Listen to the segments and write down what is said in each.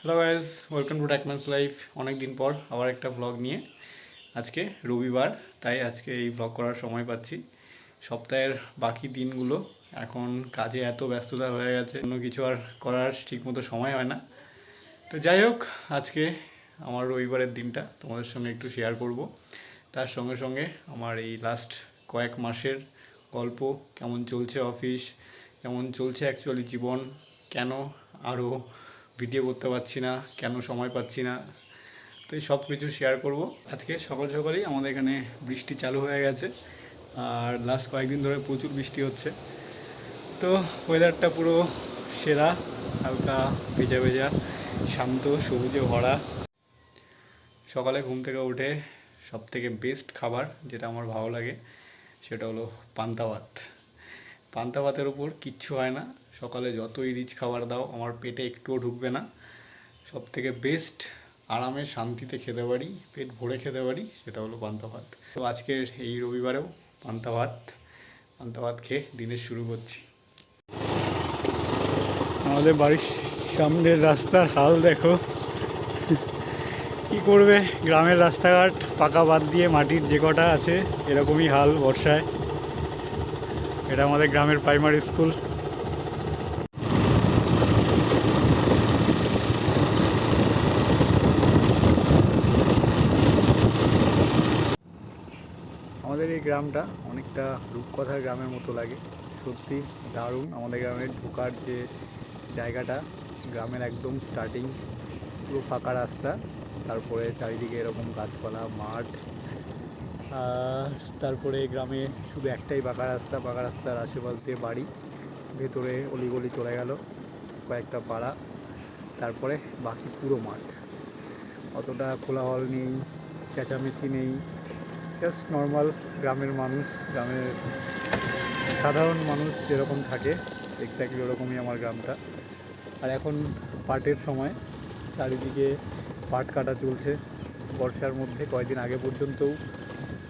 Hello guys, welcome to Tackman's life. অনেক দিন পর আবার একটা ব্লগ নিয়ে। আজকে রবিবার, তাই আজকে এই ব্লগ করার সময় পাচ্ছি। সপ্তাহের বাকি দিনগুলো এখন কাজে এত ব্যস্ততা হয়ে গেছে, অন্য কিছু আর করার ঠিকমতো সময় হয় না। তো যাই হোক, আজকে আমার রবিবারের দিনটা তোমাদের সঙ্গে একটু শেয়ার করব। তার সঙ্গে সঙ্গে আমার এই লাস্ট কয়েক মাসের গল্প, কেমন চলছে অফিস, কেমন চলছে অ্যাকচুয়ালি জীবন, কেন আরও ভিডিও করতে পারছি না, কেন সময় পাচ্ছি না, তো এই সব কিছু শেয়ার করব। আজকে সকাল সকালেই আমাদের এখানে বৃষ্টি চালু হয়ে গেছে, আর লাস্ট কয়েকদিন ধরে প্রচুর বৃষ্টি হচ্ছে। তো ওয়েদারটা পুরো সেরা, হালকা ভেজা ভেজা, শান্ত, সবুজে ভরা। সকালে ঘুম থেকে উঠে সব থেকে বেস্ট খাবার যেটা আমার ভালো লাগে সেটা হলো পান্তা ভাত। পান্তা ভাতের উপর কিচ্ছু হয় না, সকালে যতই রিচ খাবার দাও আমার পেটে একটুও ঢুকবে না। সব থেকে বেস্ট, আরামে শান্তিতে খেতে পারি, পেট ভরে খেতে পারি, সেটা হলো পান্তা ভাত। তো আজকের এই রবিবারেও পান্তা ভাত খেয়ে দিনের শুরু করছি। আমাদের বাড়ির সামনের রাস্তার হাল দেখো, কি করবে, গ্রামের রাস্তাঘাট পাকা বাদ দিয়ে মাটির যে কটা আছে এরকমই হাল বর্ষায়। এটা আমাদের গ্রামের প্রাইমারি স্কুল। আমাদের এই গ্রামটা অনেকটা রূপকথার গ্রামের মতো লাগে, সত্যি দারুণ। আমাদের গ্রামের ঢোকার যে জায়গাটা, গ্রামের একদম স্টার্টিং, পুরো ফাঁকা রাস্তা, তারপরে চারিদিকে এরকম গাছপালা, মাঠ, তারপরে গ্রামে শুধু একটাই পাকা রাস্তা, পাকা রাস্তার আশেপাশ দিয়ে বাড়ি, ভেতরে অলিগলি চলে গেল কয়েকটা পাড়া, তারপরে বাকি পুরো মাঠ। অতটা কোলাহল নেই, চেঁচামেচি নেই, জাস্ট নর্মাল গ্রামের মানুষ, গ্রামের সাধারণ মানুষ যেরকম থাকে এক্স্যাক্টলি ওরকমই আমার গ্রামটা। আর এখন পাটের সময়, চারিদিকে পাট কাটা চলছে। বর্ষার মধ্যে কয়েকদিন আগে পর্যন্তও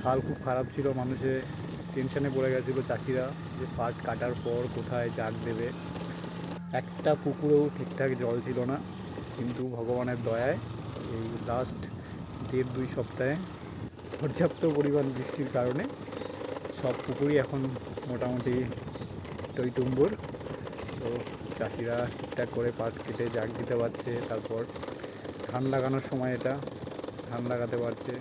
হাল খুব খারাপ ছিল, মানুষে টেনশানে পড়ে গেছিলো চাষিরা যে পাট কাটার পর কোথায় জাগ দেবে। একটা পুকুরেও ঠিকঠাক জল ছিল না, কিন্তু ভগবানের দয়ায় এই লাস্ট 1.5-2 সপ্তাহে পর্যাপ্ত পরিমাণ বৃষ্টির কারণে সব পুকুরই এখন মোটামুটি টইটুম্বুর। তো চাষিরা ঠিকঠাক করে পাট কেটে জাগ দিতে পারছে, তারপর ধান লাগানোর সময় এটা ধান লাগাতে পারছে।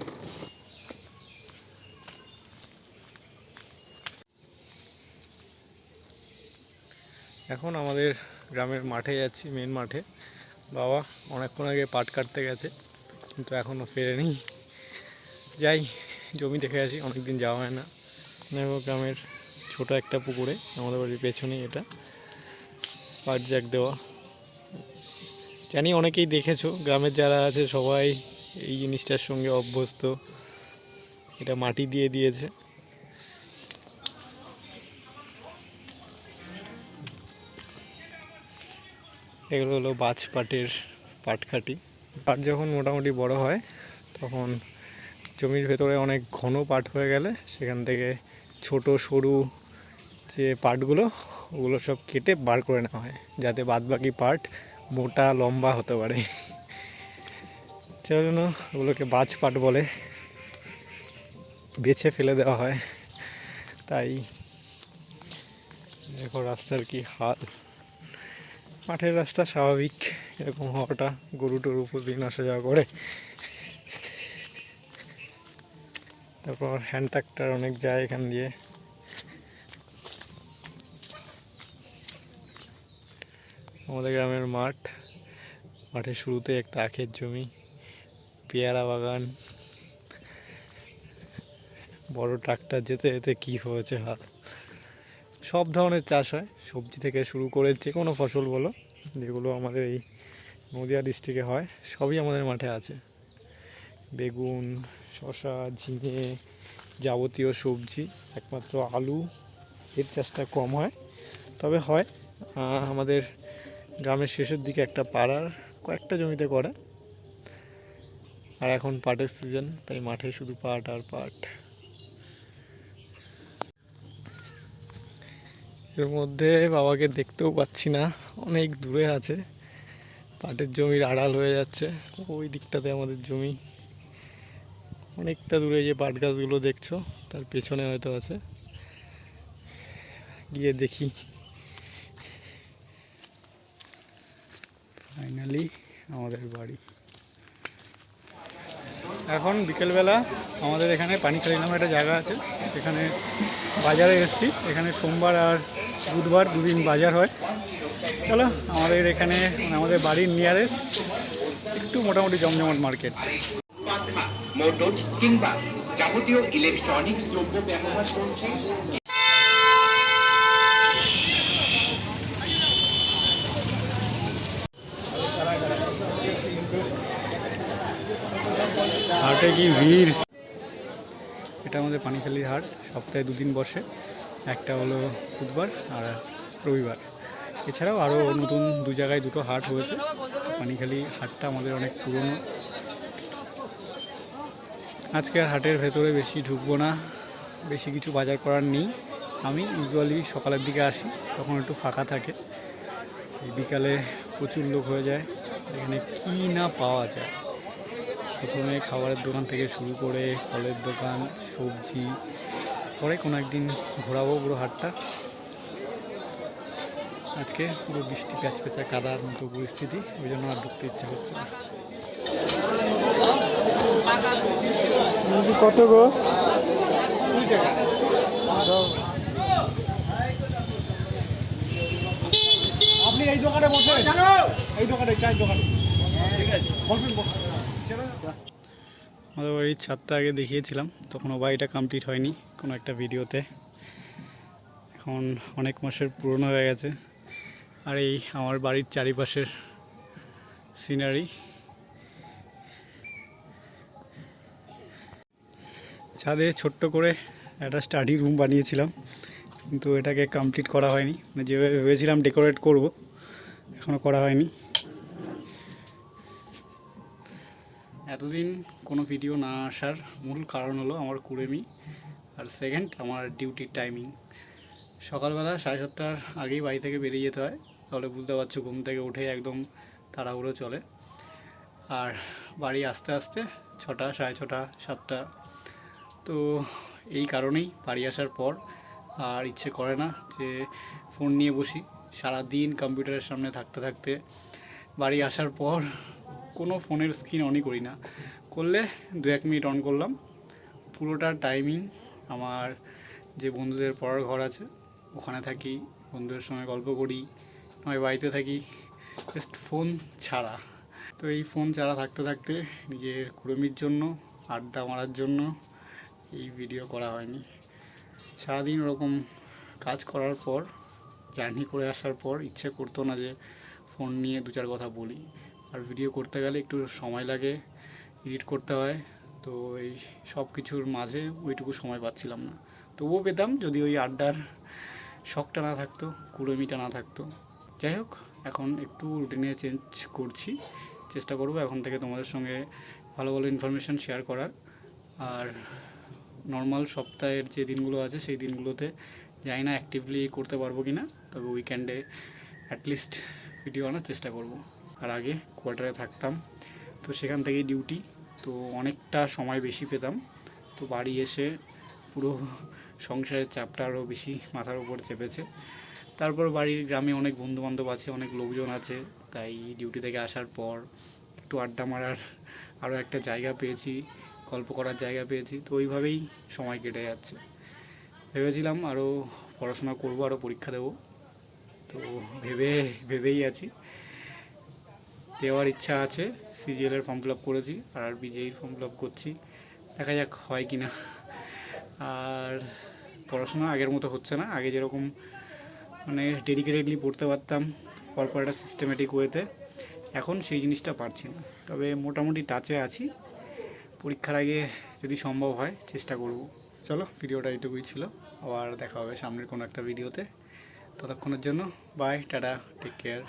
এখন আমাদের গ্রামের মাঠে যাচ্ছি, মেন মাঠে। বাবা অনেকক্ষণ আগে পাট কাটতে গেছে, কিন্তু এখনও ফেরেনি। যাই, জমি দেখে আসি, অনেকদিন যাওয়া হয় না। গ্রামের ছোট একটা পুকুরে, আমাদের বাড়ির পেছনেই এটা, পাট জাগ দেওয়া। জানি অনেকেই দেখেছো, গ্রামের যারা আছে সবাই এই জিনিসটার সঙ্গে অভ্যস্ত। এটা মাটি দিয়ে দিয়েছে। এগুলো হলো বাজ পাটের পাটখাটি। পাট যখন মোটামুটি বড় হয় তখন জমির ভেতরে অনেক ঘন পাট হয়ে গেলে সেখান থেকে ছোট সরু যে পাটগুলো, ওগুলো সব কেটে বার করে নেওয়া হয়, যাতে বাদবাকি পাট মোটা লম্বা হতে পারে। সেই জন্য ওগুলোকে বাজ পাট বলে, বেছে ফেলে দেওয়া হয়। তাই দেখো রাস্তার কি হাল। মাঠের রাস্তা স্বাভাবিক এরকম হওয়াটা, গরু টরু প্রতিদিন আসা যাওয়া করে। তারপর হ্যান্ড ট্রাক্টর অনেক যায় এখান দিয়ে। আমাদের গ্রামের মাঠ, মাঠের শুরুতে একটা আখের জমি, পেয়ারা বাগান, বড় ট্রাক্টর যেতে যেতে কী হয়েছে হাল। সব ধরনের চাষ হয়, সবজি থেকে শুরু করে যে কোনো ফসল বলো, যেগুলো আমাদের এই নদিয়া ডিস্ট্রিক্টে হয় সবই আমাদের মাঠে আছে। বেগুন, শসা, ঝিঙে, যাবতীয় সবজি। একমাত্র আলু এর চাষটা কম হয়, তবে হয় আমাদের গ্রামের শেষের দিকে একটা পাড়ার কয়েকটা জমিতে করে। আর এখন পাটের সিজন, তাই মাঠে শুধু পাট আর পাট। এর মধ্যে বাবাকে দেখতেও পাচ্ছি না, অনেক দূরে আছে। পাটের জমির আড়াল হয়ে যাচ্ছে। ওই দিকটাতে আমাদের জমি, অনেকটা দূরে যে পাট গাছগুলো দেখছো তার পেছনে হয়তো আছে, গিয়ে দেখি। ফাইনালি আমাদের বাড়ি। এখন বিকেলবেলা আমাদের এখানে পানিখালি নামে একটা জায়গা আছে, এখানে বাজারে এসেছি। এখানে সোমবার আর বুধবার দুদিন বাজার হয়। চলো আমাদের এখানে আমাদের বাড়ির নিয়ারেস্ট একটু মোটামুটি জমজমাট মার্কেট। মোটর কিংবা যাবতীয় ইলেকট্রনিক্স দ্রব্য ব্যবহার করছে। হাটে কি ভিড়! এটা আমাদের পানিখালির হাট, সপ্তাহে দুদিন বসে, একটা হলো বুধবার আর রবিবার। এছাড়াও আরও নতুন দু জায়গায় দুটো হাট হয়েছে। পানিখালি হাটটা আমাদের অনেক পুরনো। আজকে হাটের ভেতরে বেশি ঢুকবো না, বেশি কিছু বাজার করার নেই। আমি ইউজুয়ালি সকালের দিকে আসি, তখন একটু ফাঁকা থাকে। বিকালে প্রচুর লোক হয়ে যায়, এখানে কী না পাওয়া যায়। প্রথমে খাবারের দোকান থেকে শুরু করে ফলের দোকান, সবজি। পরে কোনো একদিন ঘোরাবো পুরো হাটটা। আজকে পুরো বৃষ্টি প্যাচপ্যাচা কাদার মতো পরিস্থিতি, ওই জন্য আর ঢুকতে ইচ্ছা করছে না। কত গো? আপনি এই দোকানে বসে, এই দোকানে, চায়ের দোকানে। ঠিক আছে, বলবেন। আমাদের বাড়ির ছাদটা আগে দেখিয়েছিলাম, তখন বাড়িটা কমপ্লিট হয়নি কোনো একটা ভিডিওতে। এখন অনেক মাসের পুরনো হয়ে গেছে। আর এই আমার বাড়ির চারিপাশের সিনারি। ছাদে ছোট্ট করে একটা স্টাডি রুম বানিয়েছিলাম, কিন্তু এটাকে কমপ্লিট করা হয়নি। মানে যেভাবে ভেবেছিলাম ডেকোরেট করব, এখনও করা হয়নি। এতদিন কোনো ভিডিও না আসার মূল কারণ হলো আমার কুড়েমি, আর সেকেন্ড আমার ডিউটির টাইমিং। সকালবেলা 7:30টার আগেই বাড়ি থেকে বেরিয়ে যেতে হয়, তাহলে বুঝতে পারছো ঘুম থেকে উঠে একদম তাড়াহুড়ো চলে। আর বাড়ি আসতে আসতে 6টা, 6:30, 7টা। তো এই কারণেই বাড়ি আসার পর আর ইচ্ছে করে না যে ফোন নিয়ে বসি। সারাদিন কম্পিউটারের সামনে থাকতে থাকতে বাড়ি আসার পর কোনো ফোনের স্ক্রিন অনই করি না। করলে 2-1 মিনিট অন করলাম, পুরোটা টাইমিং আমার যে বন্ধুদের পড়ার ঘর আছে ওখানে থাকি, বন্ধুদের সঙ্গে গল্প করি, নয় বাড়িতে থাকি, জাস্ট ফোন ছাড়া। তো এই ফোন ছাড়া থাকতে থাকতে নিজের কুড়েমির জন্য, আড্ডা মারার জন্য এই ভিডিও করা হয়নি। সারাদিন ওরকম কাজ করার পর, জার্নি করে আসার পর ইচ্ছে করতো না যে ফোন নিয়ে 2-4 কথা বলি। আর ভিডিও করতে গেলে একটু সময় লাগে, এডিট করতে হয়। তো এই সব কিছুর মাঝে ওইটুকু সময় পাচ্ছিলাম না। তবুও পেতাম যদি ওই আড্ডার শখটা না থাকতো, কুড়েমিটা না থাকতো। যাই হোক, এখন একটু রুটিনে চেঞ্জ করছি, চেষ্টা করবো এখন থেকে তোমাদের সঙ্গে ভালো ভালো ইনফরমেশান শেয়ার করার। আর নর্মাল সপ্তাহের যে দিনগুলো আছে সেই দিনগুলোতে জানি না অ্যাক্টিভলি করতে পারবো কি না, তবে উইকেন্ডে অ্যাটলিস্ট ভিডিও আনার চেষ্টা করব। আর আগে কোয়ার্টারে থাকতাম, তো সেখান থেকেই ডিউটি, তো অনেকটা সময় বেশি পেতাম। তো বাড়ি এসে পুরো সংসারের চাপটা আরও বেশি মাথার উপর চেপেছে। তারপর বাড়ির গ্রামে অনেক বন্ধুবান্ধব আছে, অনেক লোকজন আছে, তাই ডিউটি থেকে আসার পর একটু আড্ডা মারার আরও একটা জায়গা পেয়েছি, গল্প করার জায়গা পেয়েছি। তো ওইভাবেই সময় কেটে যাচ্ছে। ভেবেছিলাম আরও পড়াশোনা করব, আরও পরীক্ষা দেব, তো ভেবেই আছি। দেওয়ার ইচ্ছা আছে, সিজিএলের ফর্ম ফিল আপ করেছি, আর বিজেইর ফর্ম ফিল আপ করছি, দেখা যাক হয় কি না। আর পড়াশোনা আগের মতো হচ্ছে না, আগে যেরকম মানে ডেডিকেটেডলি পড়তে পারতাম পরপর একটা সিস্টেমেটিক ওয়েতে, এখন সেই জিনিসটা পারছি না। তবে মোটামুটি টাচে আছি, পরীক্ষার আগে যদি সম্ভব হয় চেষ্টা করব। চলো, ভিডিওটা এইটুকুই ছিল, আবার দেখা হবে সামনের কোনো একটা ভিডিওতে। ততক্ষণের জন্য বাই, টাটা, টেক কেয়ার।